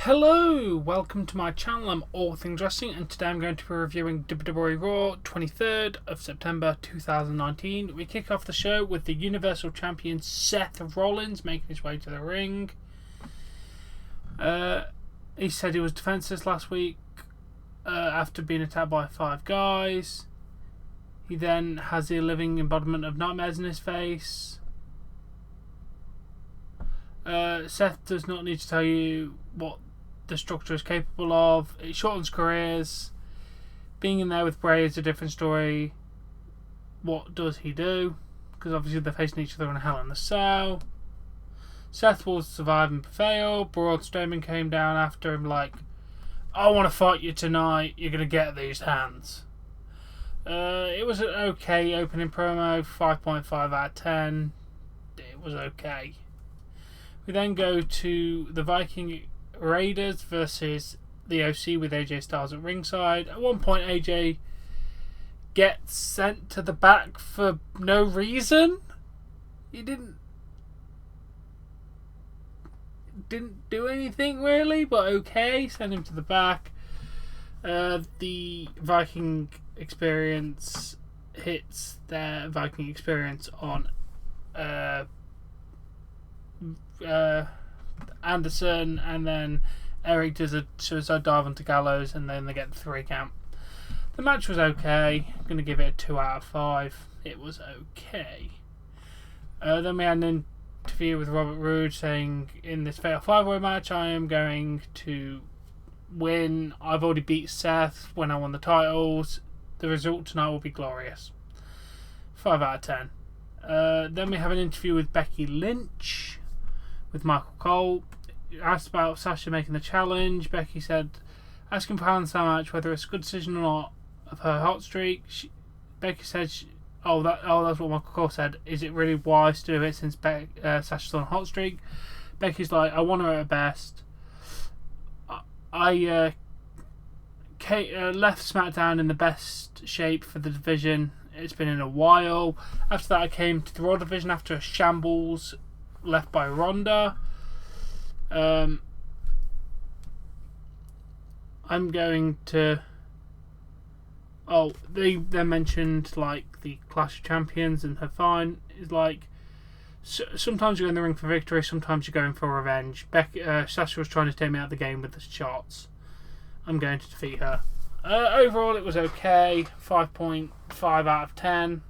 Hello, welcome to my channel. I'm All Things Wrestling, and today I'm going to be reviewing WWE Raw 23rd of September 2019. We kick off the show with the Universal Champion Seth Rollins making his way to the ring. He said he was defenseless last week after being attacked by 5 guys. He then has the living embodiment of nightmares in his face. Seth does not need to tell you what the structure is capable of. It shortens careers. Being in there with Bray is a different story. What does he do? Because obviously they're facing each other in a Hell in a Cell. Seth will survive and fail. Braun Strowman came down after him like, I want to fight you tonight. You're going to get these hands. It was an okay opening promo. 5.5 out of 10. It was okay. We then go to the Viking Raiders versus the OC with AJ Styles at ringside. At one point, AJ gets sent to the back for no reason. He didn't do anything really, but okay, send him to the back. The Viking Experience hits their Viking Experience on Anderson, and then Eric does a suicide dive onto Gallows, and then they get the 3 count. The match was okay. I'm going to give it a 2 out of 5. It was okay. Then we had an interview with Robert Roode saying, in this Fatal 5-Way match, I am going to win. I've already beat Seth when I won the titles. The result tonight will be glorious. 5 out of 10. Then we have an interview with Becky Lynch with Michael Cole. Asked about Sasha making the challenge. Becky said, asking for Hell match whether it's a good decision or not of her hot streak. Becky said, that's what Michael Cole said. Is it really wise to do it since Sasha's on a hot streak? Becky's like, I want her at her best. I left SmackDown in the best shape for the division. It's been in a while. After that, I came to the Raw division after a shambles left by Ronda. I'm going to. They mentioned like the Clash of Champions, and her fine is like. Sometimes you go in the ring for victory, sometimes you're going for revenge. Sasha was trying to take me out of the game with the shots. I'm going to defeat her. Overall, it was okay. 5.5 out of 10.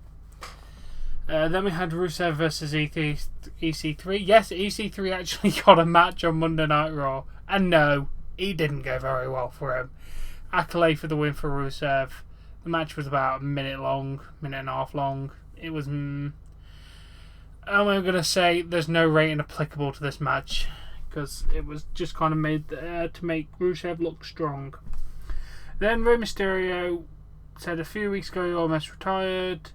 Then we had Rusev versus EC3. Yes, EC3 actually got a match on Monday Night Raw. And no, he didn't go very well for him. Accolade for the win for Rusev. The match was about a minute and a half long. It was... I'm going to say there's no rating applicable to this match, because it was just kind of made to make Rusev look strong. Then Rey Mysterio said a few weeks ago he almost retired.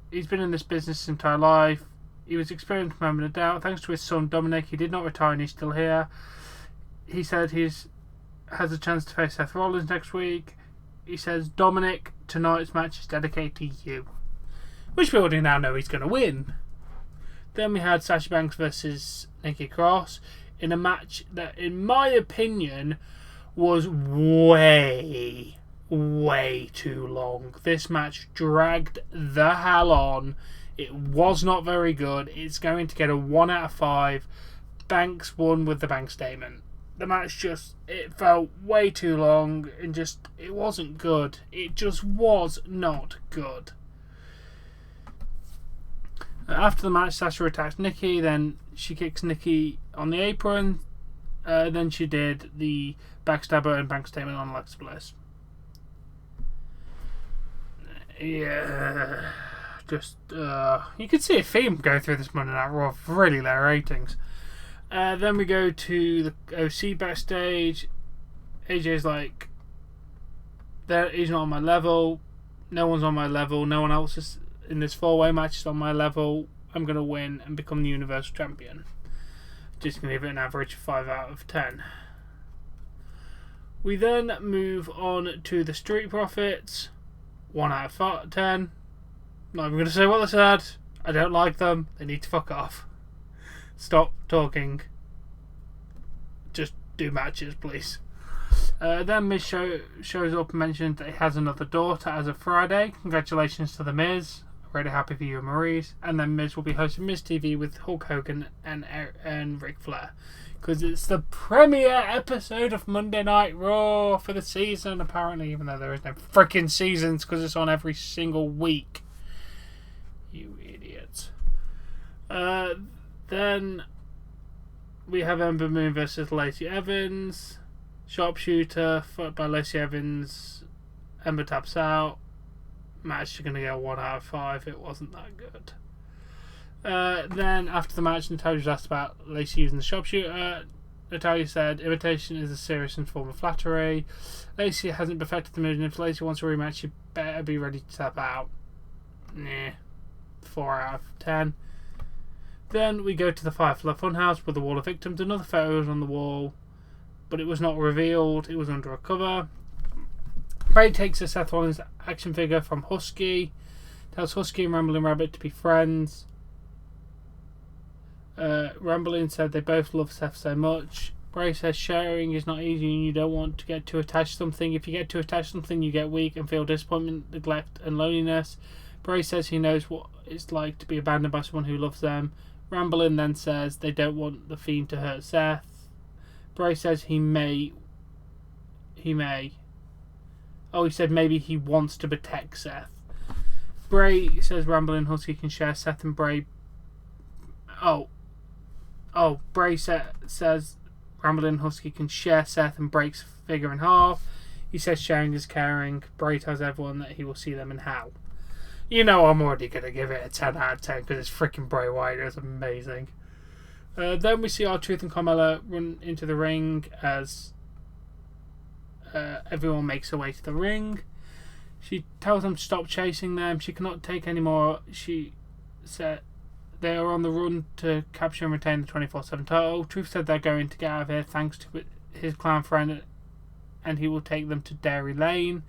He's been in this business his entire life. He was experienced moment of doubt. Thanks to his son Dominic, he did not retire and he's still here. He said he has a chance to face Seth Rollins next week. He says, Dominic, tonight's match is dedicated to you. Which we already now know he's going to win. Then we had Sasha Banks versus Nikki Cross in a match that, in my opinion, was way too long. This match dragged the hell on. It was not very good. It's going to get a 1 out of 5. Banks won with the bank statement. The match it felt way too long, and it wasn't good. It just was not good. After the match, Sasha attacks Nikki, then she kicks Nikki on the apron. Then she did the backstabber and bank statement on Alexa Bliss. Yeah, you could see a theme go through this Monday Night Raw. Really low ratings. Then we go to the OC backstage. AJ's like, he's not on my level. No one's on my level. No one else is in this 4-way match is on my level. I'm going to win and become the Universal Champion. Just going to give it an average of 5 out of 10. We then move on to the Street Profits. 1 out of 10. Not even going to say what they said. I don't like them. They need to fuck off. Stop talking. Just do matches, please. Then Miz shows up and mentions that he has another daughter as of Friday. Congratulations to the Miz. Really happy for you and Maurice. And then Miz will be hosting Miz TV with Hulk Hogan and Ric Flair. Because it's the premiere episode of Monday Night Raw for the season, apparently, even though there is no freaking seasons because it's on every single week. You idiots. Then we have Ember Moon versus Lacey Evans. Sharpshooter, fought by Lacey Evans. Ember taps out. Match, you're going to get a 1 out of 5. It wasn't that good. Then, after the match, Natalya was asked about Lacey using the sharpshooter. Natalya said, imitation is a serious and form of flattery. Lacey hasn't perfected the move, and if Lacey wants a rematch, she better be ready to tap out. Nah. 4 out of 10. Then we go to the Firefly Funhouse with the Wall of Victims. Another photo was on the wall, but it was not revealed. It was under a cover. Bray takes a Seth Rollins action figure from Husky. Tells Husky and Rambling Rabbit to be friends. Rambling said they both love Seth so much. Bray says sharing is not easy and you don't want to get too attached to something. If you get too attached to something, you get weak and feel disappointment, neglect, and loneliness. Bray says he knows what it's like to be abandoned by someone who loves them. Rambling then says they don't want the Fiend to hurt Seth. Bray says he may. Oh, he said maybe he wants to protect Seth. Bray says Rambling Husky can share Seth and Bray. Bray says Rambling Husky can share Seth and breaks figure in half. He says sharing is caring. Bray tells everyone that he will see them in hell. You know I'm already going to give it a 10 out of 10 because it's freaking Bray Wyatt. It's amazing. Then we see R-Truth and Carmella run into the ring as everyone makes their way to the ring. She tells them to stop chasing them. She cannot take any more. She said they are on the run to capture and retain the 24/7 title. Truth said they're going to get out of here thanks to his clown friend, and he will take them to Dairy Lane.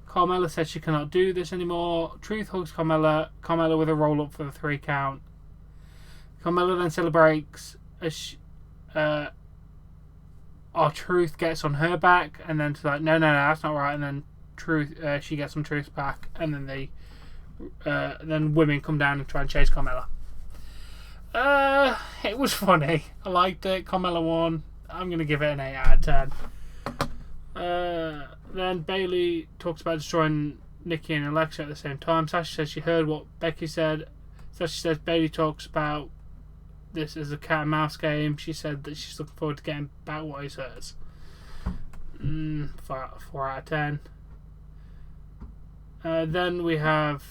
Carmella says she cannot do this anymore. Truth hugs Carmella with a roll up for the 3 count. Carmella then celebrates as R-Truth gets on her back, and then she's like, no, that's not right. And then she gets some Truth back, and then then women come down and try and chase Carmella. It was funny. I liked it. Carmella won. I'm going to give it an 8 out of 10. Then Bayley talks about destroying Nikki and Alexa at the same time. Sasha says she heard what Becky said. Sasha says Bayley talks about this as a cat and mouse game. She said that she's looking forward to getting back what is hers. 4 out of 10. Then we have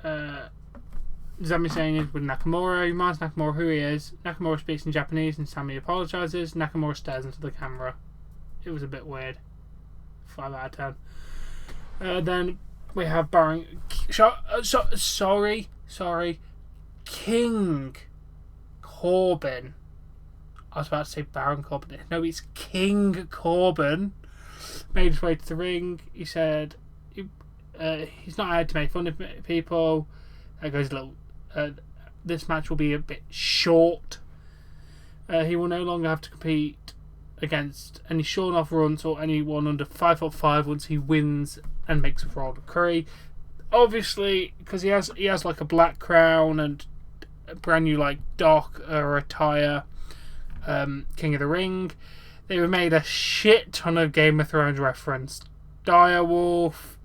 Sami Zayn with Nakamura. He reminds Nakamura who he is. Nakamura speaks in Japanese and Sami apologises. Nakamura stares into the camera. It was a bit weird. 5 out of 10. Then we have Baron. Sorry. King Corbin. I was about to say Baron Corbin. No, it's King Corbin. Made his way to the ring. He said he's not allowed to make fun of people. Goes a little. This match will be a bit short. He will no longer have to compete against any Sean off runs or anyone under 5'5" once he wins and makes a Royal Decree. Obviously, because he has like a black crown and a brand new like Doc attire, King of the Ring. They made a shit ton of Game of Thrones reference. Direwolf,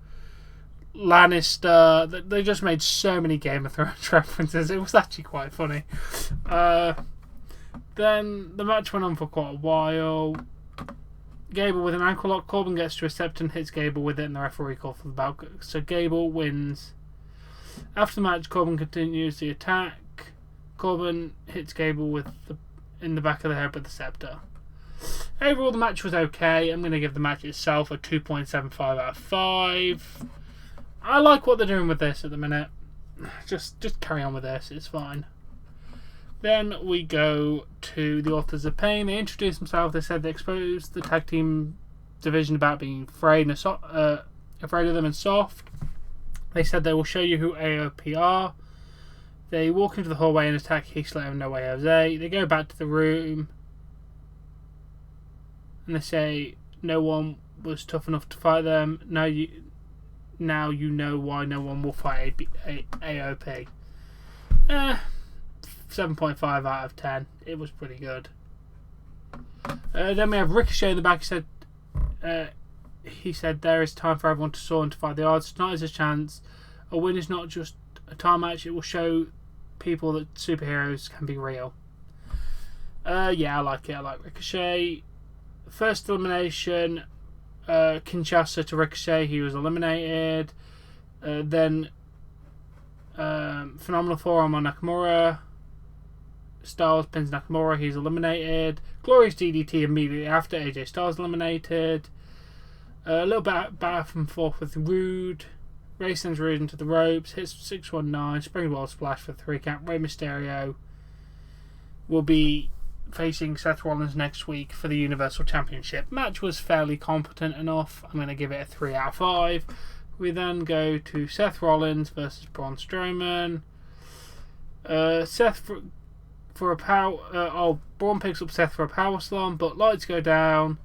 Lannister. They just made so many Game of Thrones references. It was actually quite funny. Then the match went on for quite a while. Gable with an ankle lock. Corbin gets to accept and hits Gable with it, and the referee called for the belt. So Gable wins. After the match, Corbin continues the attack. Corbin hits Gable in the back of the head with the scepter. Overall, the match was okay. I'm going to give the match itself a 2.75 out of 5. I like what they're doing with this at the minute. Just carry on with this. It's fine. Then we go to the Authors of Pain. They introduced themselves. They said they exposed the tag team division about being afraid of them and soft. They said they will show you who AOP are. They walk into the hallway and attack Heath Slater and No Way Jose. They go back to the room. and they say no one was tough enough to fight them. Now you know why no one will fight AOP. 7.5 out of 10. It was pretty good. Then we have Ricochet in the back. He said there is time for everyone to soar and defy the odds. Tonight is a chance. A win is not just a time match. It will show people that superheroes can be real. Yeah, I like it. I like Ricochet. First elimination, Kinshasa to Ricochet. He was eliminated. Then Phenomenal Forearm on Nakamura. Styles pins Nakamura. He's eliminated. Glorious DDT immediately after. AJ Styles eliminated. A little bit back and forth with Rude. Ray sends Rude into the ropes. Hits 619. Springboard splash for 3 count. Rey Mysterio will be facing Seth Rollins next week for the Universal Championship. Match was fairly competent enough. I'm going to give it a 3 out of 5. We then go to Seth Rollins versus Braun Strowman. Seth for a power. Braun picks up Seth for a power slam, but lights go down.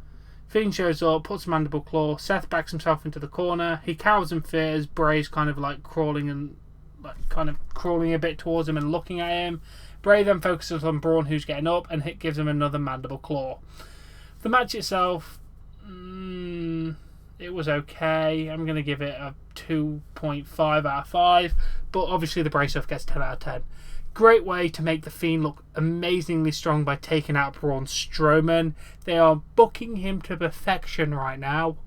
Fiend shows up, puts a mandible claw. Seth backs himself into the corner. He cowers in fear as Bray's kind of like crawling a bit towards him and looking at him. Bray then focuses on Braun, who's getting up, and gives him another mandible claw. The match itself, it was okay. I'm going to give it a 2.5 out of 5, but obviously the Bray stuff gets 10 out of 10. Great way to make the Fiend look amazingly strong by taking out Braun Strowman. They are booking him to perfection right now.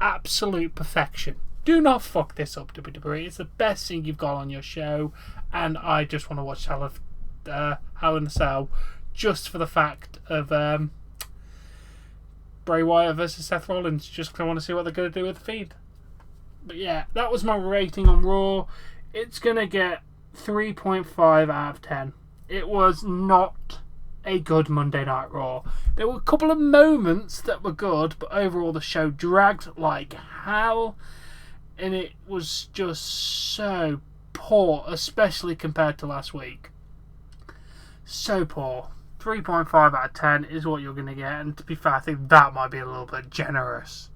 Absolute perfection. Do not fuck this up, WWE. It's the best thing you've got on your show, and I just want to watch Hell in a Cell just for the fact of Bray Wyatt versus Seth Rollins, just because I want to see what they're going to do with the Fiend. But yeah, that was my rating on Raw. It's going to get 3.5 out of 10. It was not a good Monday Night Raw. There were a couple of moments that were good, but overall the show dragged like hell, and it was just so poor, especially compared to last week. So poor. 3.5 out of 10 is what you're going to get, and to be fair, I think that might be a little bit generous.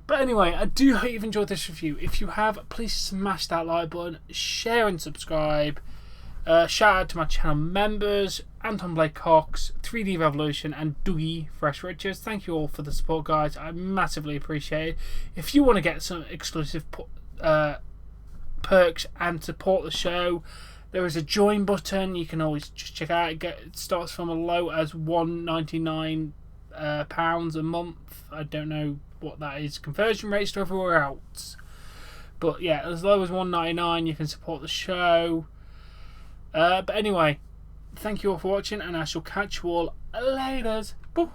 But anyway, I do hope you've enjoyed this review. If you have, please smash that like button, share and subscribe. Shout out to my channel members, Anton Blake-Cox, 3D Revolution, and Dougie Fresh Riches. Thank you all for the support, guys. I massively appreciate it. If you want to get some exclusive perks and support the show, there is a join button. You can always just check out. It starts from as low as £1.99 a month. I don't know what that is conversion rates to everywhere else, but yeah, as low as $1.99 you can support the show. But anyway, thank you all for watching, and I shall catch you all later. Bye.